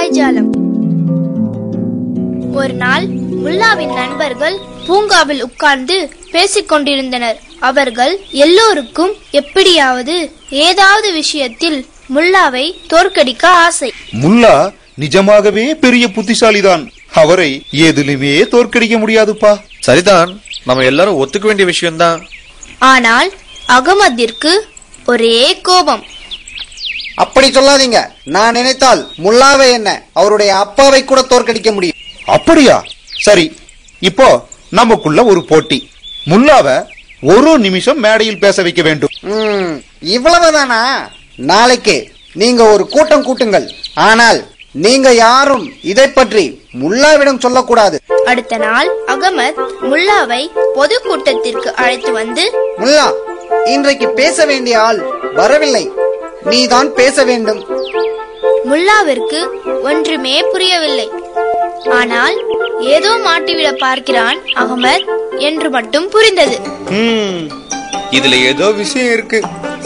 மாயாஜாலம். ஒரு நாள் முல்லாவின் நண்பர்கள் பூங்காவில் உட்கார்ந்து பேசிக் கொண்டிருந்தனர். அவர்கள் எல்லோருக்கும் எப்படியாவது ஏதாவது விஷயத்தில் முல்லாவை தோற்கடிக்க ஆசை. முல்லா நிஜமாகவே பெரிய புத்திசாலிதான். அவரை எதிலுமே தோற்கடிக்க முடியாதுப்பா. சரிதான், நம்ம எல்லாரும் ஒத்துக்க வேண்டிய விஷயம்தான். ஆனால் அகமதிற்கு ஒரே கோபம். அப்படி சொல்லாதீங்க. நான் நினைத்தால் முல்லாவை என்ன அவருடைய அப்பாவை கூட தோற்கடிக்க முடியும். அப்படியா? சரி, இப்போ நமக்குள்ள ஒரு போட்டி. முல்லாவை ஒரு நிமிஷம் மேடையில் பேச வைக்க வேண்டும். இவ்வளவுதானா? நாளைக்கு நீங்க ஒரு கூட்டம் கூட்டுங்கள். ஆனால் நீங்க யாரும் இதை பற்றி முல்லாவிடம் சொல்லக்கூடாது. அடுத்த நாள் அகமத் முல்லாவை பொது கூட்டத்திற்கு அழைத்து வந்து, முல்லா, இன்றைக்கு பேச வேண்டிய ஆள் வரவில்லை, நீதான் பேச வேண்டும். முல்லாவிற்கு ஒன்றுமே புரியவில்லை. ஆனால் ஏதோ மாட்டிவிட பார்க்கிறான் அகமத் என்று மட்டும் புரிந்தது. இதுல ஏதோ விஷயம் இருக்கு.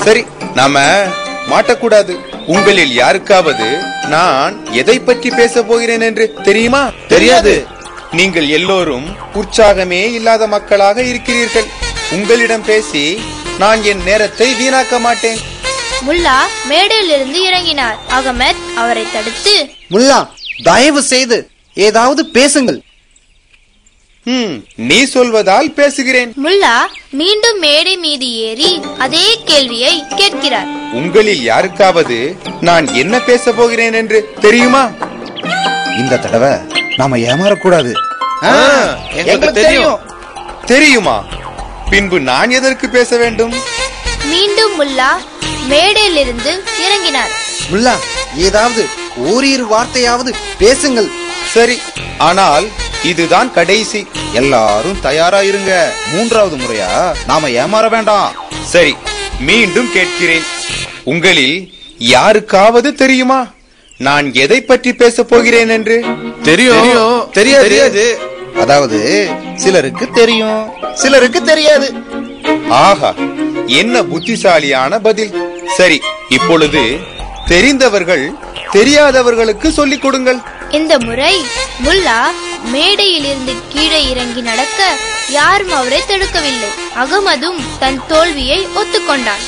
சரி, நாம மாட்டக்கூடாது. உங்களில் யாருக்காவது நான் எதை பற்றி பேச போகிறேன் என்று தெரியுமா? தெரியாது. நீங்கள் எல்லோரும் உற்சாகமே இல்லாத மக்களாக இருக்கிறீர்கள். உங்களிடம் பேசி நான் என் நேரத்தை வீணாக்க மாட்டேன். முல்லா மேடையிலிருந்து இறங்கினார். அகமத் அவரை தடுத்து, முல்லா, தயவு செய்து ஏதாவது பேசுங்கள். நீ சொல்வதால் பேசுகிறேன். முல்லா மீண்டும் மேடை மீது ஏறி அதே கேள்வியை கேட்கிறார். உங்களில் யாருக்காவது நான் என்ன பேச போகிறேன் என்று தெரியுமா? இந்த தடவை நாம ஏமாறக்கூடாது. எங்களுக்கு தெரியும். தெரியுமா? பின்பு நான் எதற்கு பேச வேண்டும்? மீண்டும் முல்லா மேடையிலிருந்து இறங்கினார். முல்லா, ஏதாவது ஓரிரு வார்த்தையாவது பேசுங்கள். சரி, ஆனால் இதுதான் கடைசி. எல்லாரும் தயாரா இருங்க. மூன்றாவது முறையா நாம ஏமாற வேண்டாம். சரி, மீண்டும் கேட்கிறேன். உங்களில் யாருக்காவது தெரியுமா நான் எதை பற்றி பேச போகிறேன் என்று? தெரியும். தெரியாது. அதாவது சிலருக்கு தெரியும், சிலருக்கு தெரியாது. ஆஹா, என்ன புத்திசாலியான பதில். சரி, இப்பொழுது தெரிந்தவர்கள் தெரியாதவர்களுக்கு சொல்லிக் கொடுங்கள். இந்த முறை முல்லா மேடையில் இருந்து கீழே இறங்கி நடக்க யாரும் அவரை தடுக்கவில்லை. அகமதும் தன் தோல்வியை ஒத்துக்கொண்டான்.